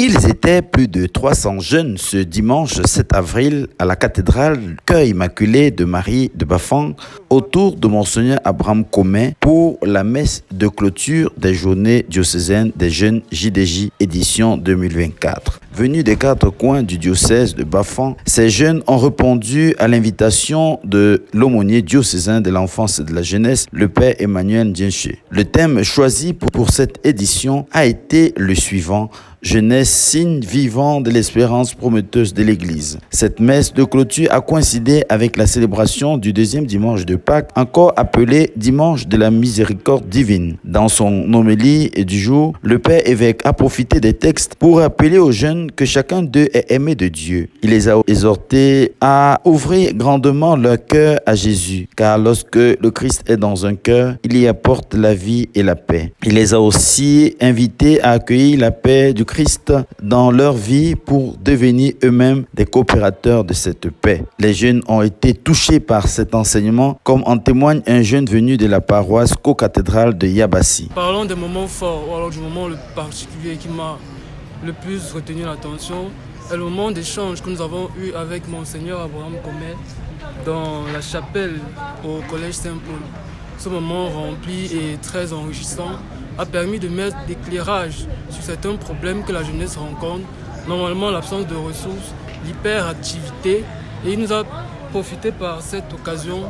Ils étaient plus de 300 jeunes ce dimanche 7 avril à la cathédrale Cœur Immaculé de Marie de Bafang autour de Monseigneur Abraham Comé pour la messe de clôture des journées diocésaines des jeunes JDJ édition 2024. Venus des quatre coins du diocèse de Bafang, ces jeunes ont répondu à l'invitation de l'aumônier diocésain de l'enfance et de la jeunesse, le père Emmanuel Ndienche. Le thème choisi pour cette édition a été le suivant: jeunesse, signe vivant de l'espérance prometteuse de l'Église. Cette messe de clôture a coïncidé avec la célébration du deuxième dimanche de Pâques, encore appelé dimanche de la miséricorde divine. Dans son homélie du jour, le père évêque a profité des textes pour rappeler aux jeunes que chacun d'eux est aimé de Dieu. Il les a exhortés à ouvrir grandement leur cœur à Jésus, car lorsque le Christ est dans un cœur, il y apporte la vie et la paix. Il les a aussi invités à accueillir la paix du Christ dans leur vie pour devenir eux-mêmes des coopérateurs de cette paix. Les jeunes ont été touchés par cet enseignement, comme en témoigne un jeune venu de la paroisse co-cathédrale de Yabassi. Parlons des moments forts, ou alors du moment le particulier qui m'a le plus retenu l'attention, est le moment d'échange que nous avons eu avec Monseigneur Abraham Comé dans la chapelle au collège Saint-Paul. Ce moment rempli et très enrichissant a permis de mettre d'éclairage sur certains problèmes que la jeunesse rencontre, normalement l'absence de ressources, l'hyperactivité, et il nous a profité par cette occasion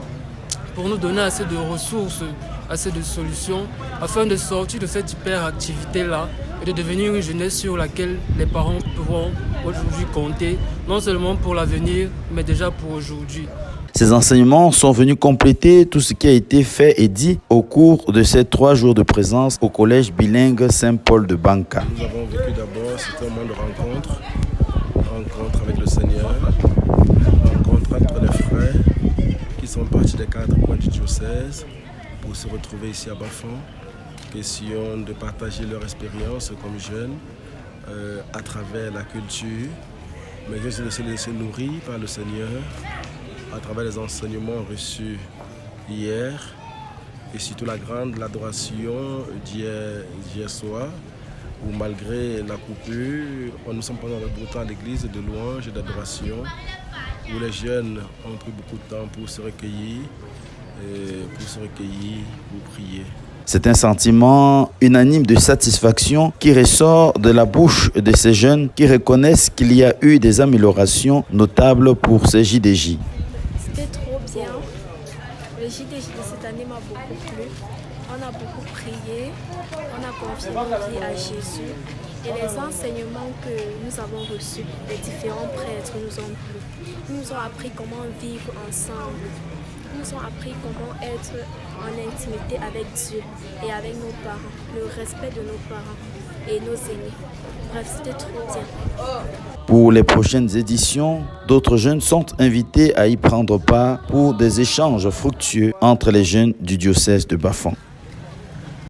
pour nous donner assez de ressources, assez de solutions, afin de sortir de cette hyperactivité-là et de devenir une jeunesse sur laquelle les parents pourront aujourd'hui compter, non seulement pour l'avenir, mais déjà pour aujourd'hui. Ces enseignements sont venus compléter tout ce qui a été fait et dit au cours de ces 3 jours de présence au collège bilingue Saint-Paul de Banca. Nous avons vécu d'abord, c'était un moment de rencontre avec le Seigneur, rencontre entre les frères qui sont partis des 4 coins du diocèse pour se retrouver ici à Bafang. Question de partager leur expérience comme jeunes à travers la culture, mais aussi de se laisser nourrir par le Seigneur à travers les enseignements reçus hier et surtout la grande adoration d'hier soir, où malgré la coupure, nous sommes pendant le beau temps à l'église de louange et d'adoration, où les jeunes ont pris beaucoup de temps pour se recueillir, pour prier. C'est un sentiment unanime de satisfaction qui ressort de la bouche de ces jeunes qui reconnaissent qu'il y a eu des améliorations notables pour ces JDJ. C'était trop bien. Le JDJ de cette année m'a beaucoup plu. On a beaucoup prié, on a confié nos vies à Jésus et les enseignements que nous avons reçus des différents prêtres nous ont plu. Ils nous ont appris comment vivre ensemble. Ils nous ont appris comment être en intimité avec Dieu et avec nos parents, le respect de nos parents et nos aînés. Bref, c'était trop bien. Pour les prochaines éditions, d'autres jeunes sont invités à y prendre part pour des échanges fructueux entre les jeunes du diocèse de Bafang.